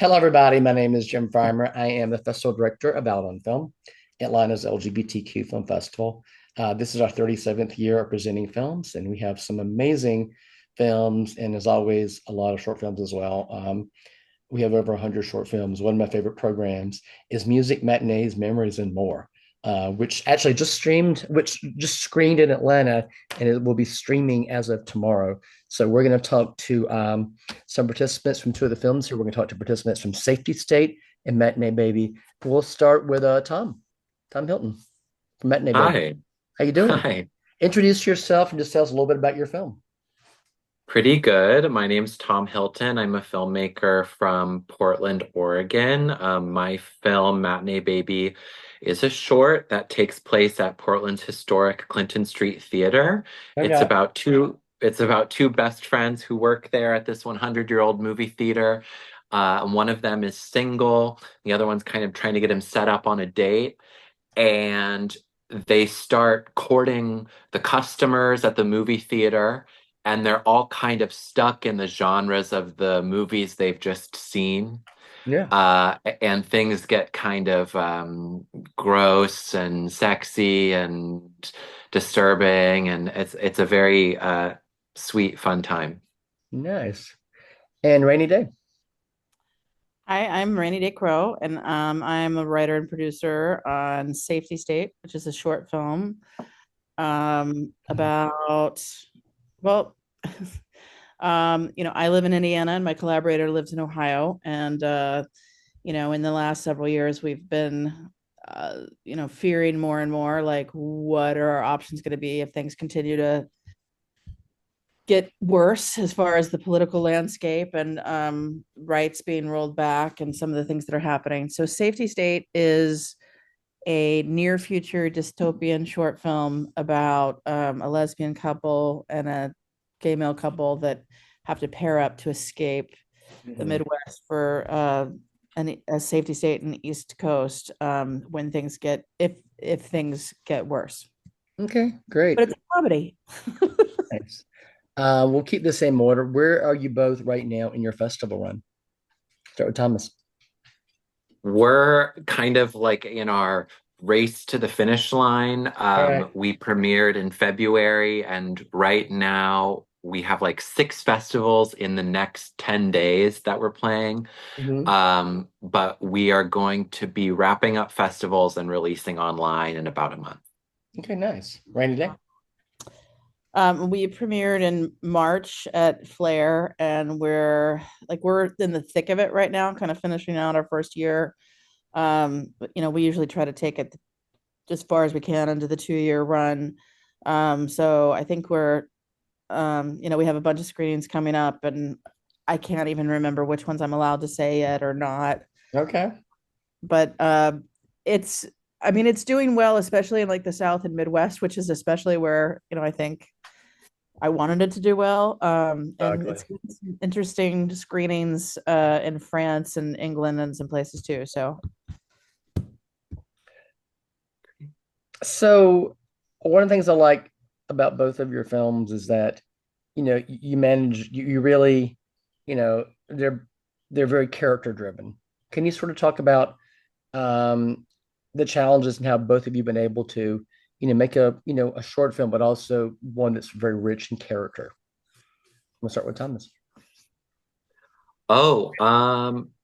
Hello, everybody. My name is Jim Freimer. I am the festival director of Out on Film, Atlanta's LGBTQ Film Festival. This is our 37th year of presenting films, and we have some amazing films, and as always, a lot of short films as well. We have over 100 short films. One of my favorite programs is Music Matinees, Memories, and More, which actually which just screened in Atlanta, and it will be streaming as of tomorrow. So we're going to talk to some participants from two of the films here. We're going to talk to participants from Safety State and Matinee Baby. We'll start with Thom Hilton from Matinee Baby. Hi. How you doing? Hi. Introduce yourself and just tell us a little bit about your film. Pretty good. My name's Thom Hilton. I'm a filmmaker from Portland, Oregon. My film, Matinee Baby, is a short that takes place at Portland's historic Clinton Street Theater. It's Okay. about two best friends who work there at this 100-year-old movie theater. And one of them is single. The other one's kind of trying to get him set up on a date. And they start courting the customers at the movie theater, and they're all kind of stuck in the genres of the movies they've just seen. Yeah. And things get kind of gross and sexy and disturbing, and it's a very sweet, fun time. Nice. And Rainy Day. Hi, I'm Rani Crowe, and I'm a writer and producer on Safety State, which is a short film about, well, I live in Indiana and my collaborator lives in Ohio. And, in the last several years, we've been, fearing more and more like, what are our options going to be if things continue to get worse as far as the political landscape and rights being rolled back and some of the things that are happening. So, Safety State is a near future dystopian short film about a lesbian couple and a gay male couple that have to pair up to escape the Mhm. Midwest for a safety state in the East Coast when things get if things get worse. Okay, But great. it's a comedy. Thanks. We'll keep the same order. Where are you both right now in your festival run? Start with Thomas. We're kind of like in our race to the finish line. All right. We premiered in February, and right now we have like six festivals in the next 10 days that we're playing. Mhm. But we are going to be wrapping up festivals and releasing online in about a month. Okay, nice. Rainy day. We premiered in March at Flair, and we're in the thick of it right now, kind of finishing out our first year. But we usually try to take it as far as we can into the 2-year run. So I think we have a bunch of screenings coming up, and I can't even remember which ones I'm allowed to say yet or not. Okay. But it's, I mean, it's doing well, especially in like the South and Midwest, which is especially where, I think I wanted it to do well. And Exactly. it's some interesting screenings in France and England and some places too. So So one of the things I like about both of your films is that, you manage you really, you know, they're they're very character driven. Can you sort of talk about um the challenges and how both of you been able to, make a short film, but also one that's very rich in character? We'll start with Thomas. Oh,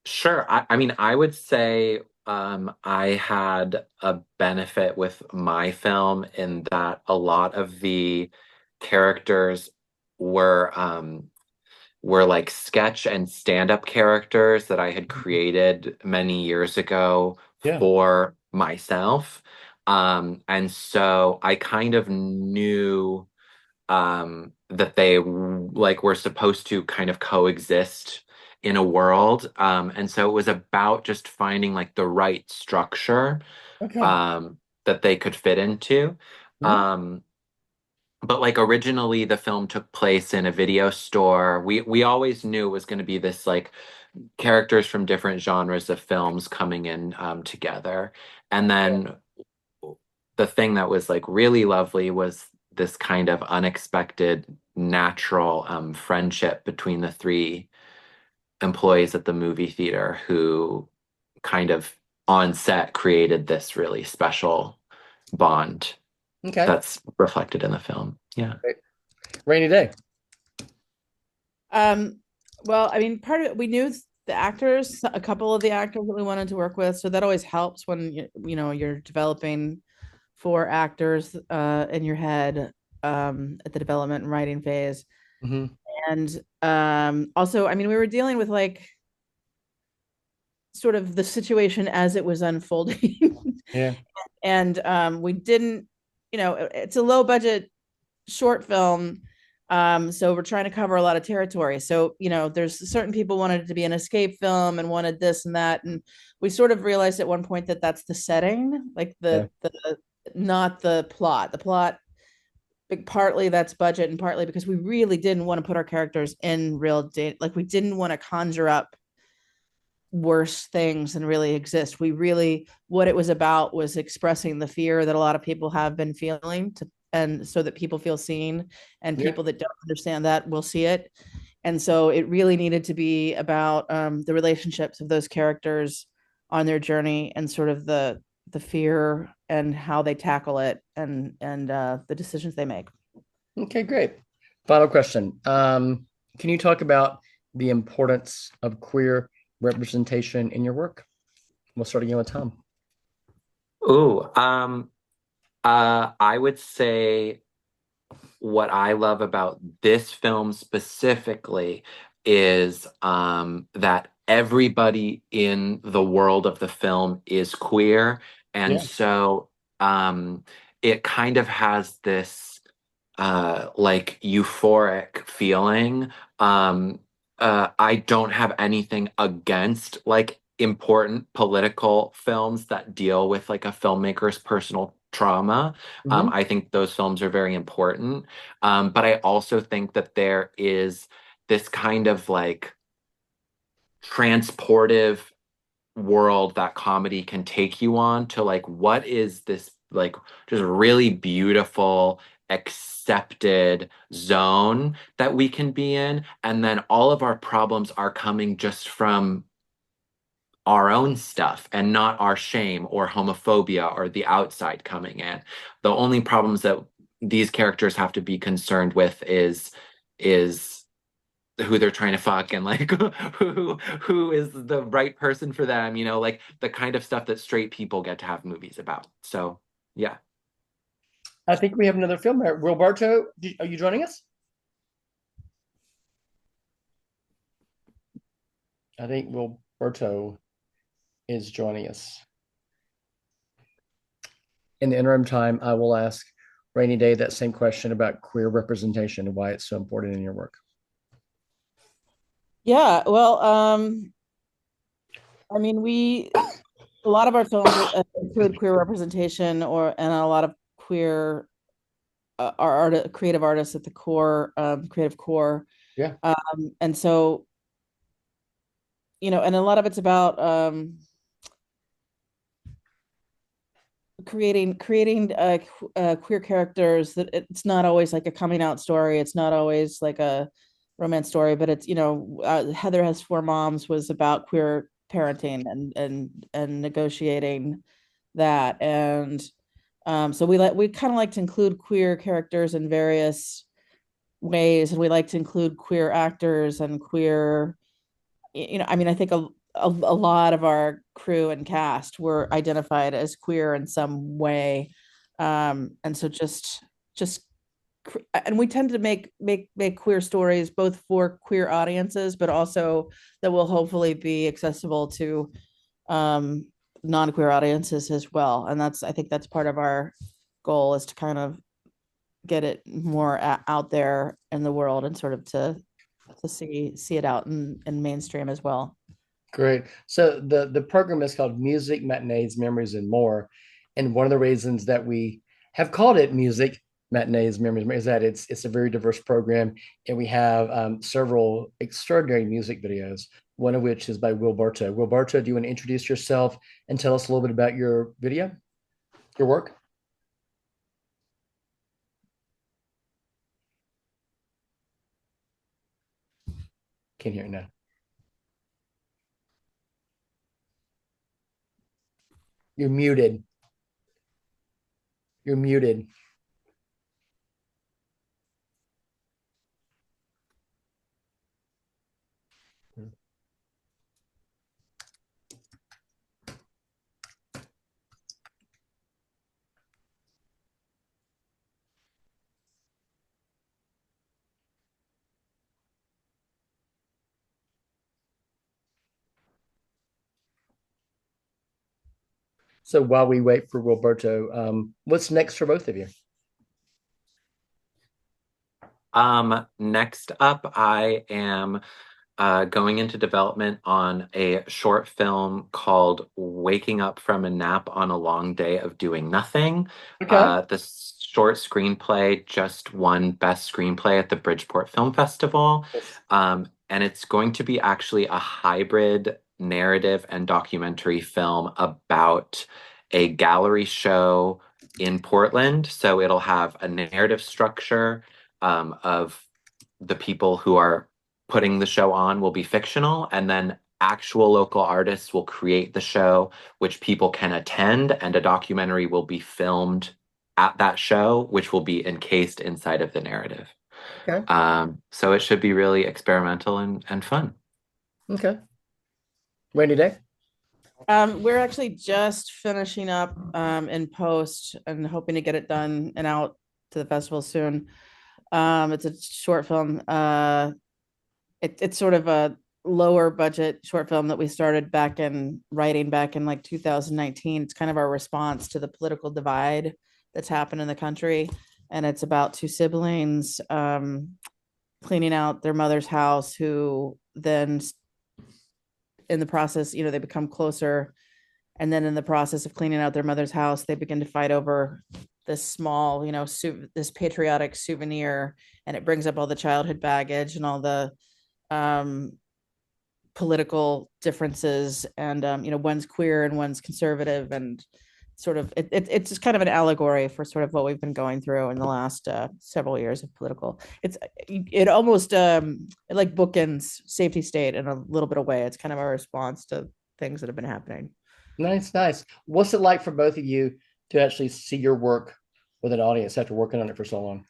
sure. I mean, I would say I had a benefit with my film in that a lot of the characters were were like sketch and stand-up characters that I had created many years ago Yeah. for myself. And so I kind of knew that they like were supposed to kind of coexist in a world. And so it was about just finding like the right structure Okay. um, that they could fit into. Mhm. Um, but like originally the film took place in a video store. We always knew it was going to be this like characters from different genres of films coming in together. And then the thing that was like really lovely was this kind of unexpected natural friendship between the three employees at the movie theater who kind of on set created this really special bond Okay. that's reflected in the film. Yeah. Great. Rainy day. Well, I mean, part of it, we knew the actors, a couple of the actors that we wanted to work with, so that always helps when you're developing for actors in your head at the development and writing phase. Mm-hmm. And also, I mean, we were dealing with like sort of the situation as it was unfolding. Yeah. And we didn't, it's a low budget short film. So we're trying to cover a lot of territory. So, there's certain people wanted it to be an escape film and wanted this and that. And we sort of realized at one point that that's the setting, like Yeah. the not the plot. The plot, partly that's budget and partly because we really didn't want to put our characters in real date. Like we didn't want to conjure up worse things than really exist. We really, what it was about was expressing the fear that a lot of people have been feeling and so that people feel seen, and Yeah. people that don't understand that will see it. And so it really needed to be about the relationships of those characters on their journey and sort of the fear and how they tackle it and the decisions they make. Okay, great. Final question. Can you talk about the importance of queer representation in your work? We'll start again with Thom. Ooh, I would say what I love about this film specifically is that everybody in the world of the film is queer. And Yeah. so it kind of has this like euphoric feeling. I don't have anything against like important political films that deal with like a filmmaker's personal trauma. Hmm. I think those films are very important. But I also think that there is this kind of like transportive world that comedy can take you on to like what is this like just really beautiful accepted zone that we can be in, and then all of our problems are coming just from our own stuff and not our shame or homophobia or the outside coming in. The only problems that these characters have to be concerned with is who they're trying to fuck and like who is the right person for them, like the kind of stuff that straight people get to have movies about. So yeah. I think we have another film here. Roberto, are you joining us? I think Roberto is joining us. In the interim time, I will ask Rainy Day that same question about queer representation and why it's so important in your work. Yeah, well, I mean, a lot of our films include queer representation and a lot of queer creative artists at the core, creative core. Yeah. And so, and a lot of it's about creating queer characters that it's not always like a coming out story. It's not always like a romance story, but it's, Heather Has Four Moms was about queer parenting and negotiating that. And so we kind of like to include queer characters in various ways, and we like to include queer actors and queer, I mean, I think a lot of our crew and cast were identified as queer in some way. And so just and we tend to make queer stories both for queer audiences, but also that will hopefully be accessible to non-queer audiences as well. And I think that's part of our goal, is to kind of get it more out there in the world and sort of to see it out in mainstream as well. Great. So the program is called Music, Matinees, Memories, and More. And one of the reasons that we have called it Music, Matinees, Memories, is that it's a very diverse program, and we have several extraordinary music videos. One of which is by Wilberto. Wilberto, do you want to introduce yourself and tell us a little bit about your video, your work? Can't hear you now. You're muted. You're muted. So while we wait for Roberto, what's next for both of you? Next up, I am going into development on a short film called Waking Up from a Nap on a Long Day of Doing Nothing. Okay. The short screenplay just won Best Screenplay at the Bridgeport Film Festival. And it's going to be actually a hybrid narrative and documentary film about a gallery show in Portland. So it'll have a narrative structure of the people who are putting the show on will be fictional, and then actual local artists will create the show, which people can attend, and a documentary will be filmed at that show, which will be encased inside of the narrative. Okay. So it should be really experimental and fun. Okay. Rainy Day? We're actually just finishing up in post and hoping to get it done and out to the festival soon. It's a short film. It's sort of a lower budget short film that we started writing back in like 2019. It's kind of our response to the political divide that's happened in the country. And it's about two siblings cleaning out their mother's house, who then in the process, they become closer. And then in the process of cleaning out their mother's house, they begin to fight over this small, this patriotic souvenir. And it brings up all the childhood baggage and all the political differences. And, one's queer and one's conservative. And sort of, it's just kind of an allegory for sort of what we've been going through in the last several years of political. It almost it like bookends Safety State in a little bit of way. It's kind of a response to things that have been happening. Nice, nice. What's it like for both of you to actually see your work with an audience after working on it for so long?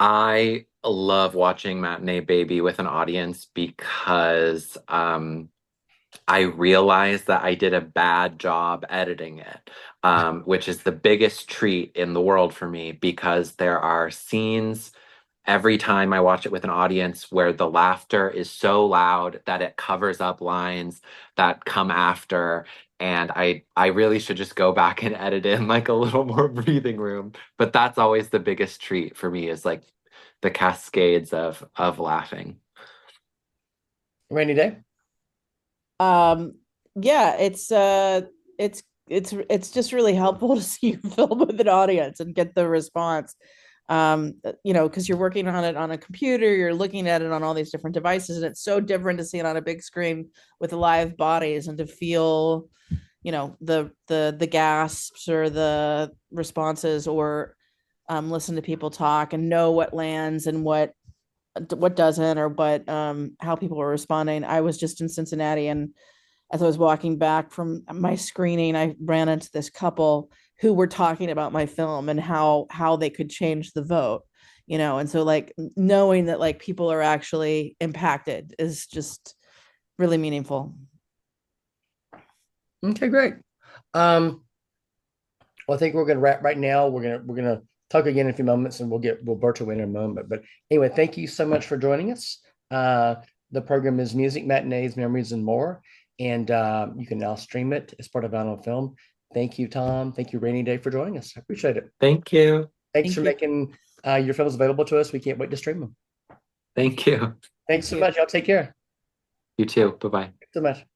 I love watching Matinee Baby with an audience because I realized that I did a bad job editing it, which is the biggest treat in the world for me because there are scenes every time I watch it with an audience where the laughter is so loud that it covers up lines that come after. And I really should just go back and edit in like a little more breathing room. But that's always the biggest treat for me is like the cascades of laughing. Rainy Day? Yeah, it's just really helpful to see you film with an audience and get the response. Because you're working on it on a computer, you're looking at it on all these different devices, and it's so different to see it on a big screen with live bodies and to feel, the gasps or the responses, or listen to people talk and know what lands and what doesn't, or what how people are responding. I was just in Cincinnati, and as I was walking back from my screening, I ran into this couple who were talking about my film and how they could change the vote, and so like knowing that like people are actually impacted is just really meaningful. Okay, great. Well, I think we're gonna wrap right now. We're gonna talk again in a few moments, and we'll get Roberto in a moment. But anyway, thank you so much for joining us. The program is Music, Matinees, Memories, and More, and you can now stream it as part of Out on Film. Thank you, Thom. Thank you, Rainy Day, for joining us. I appreciate it. Thank you. Thanks for making your films available to us. We can't wait to stream them. Thank you. Thanks so much. Y'all take care. You too. Bye-bye. Thanks so much.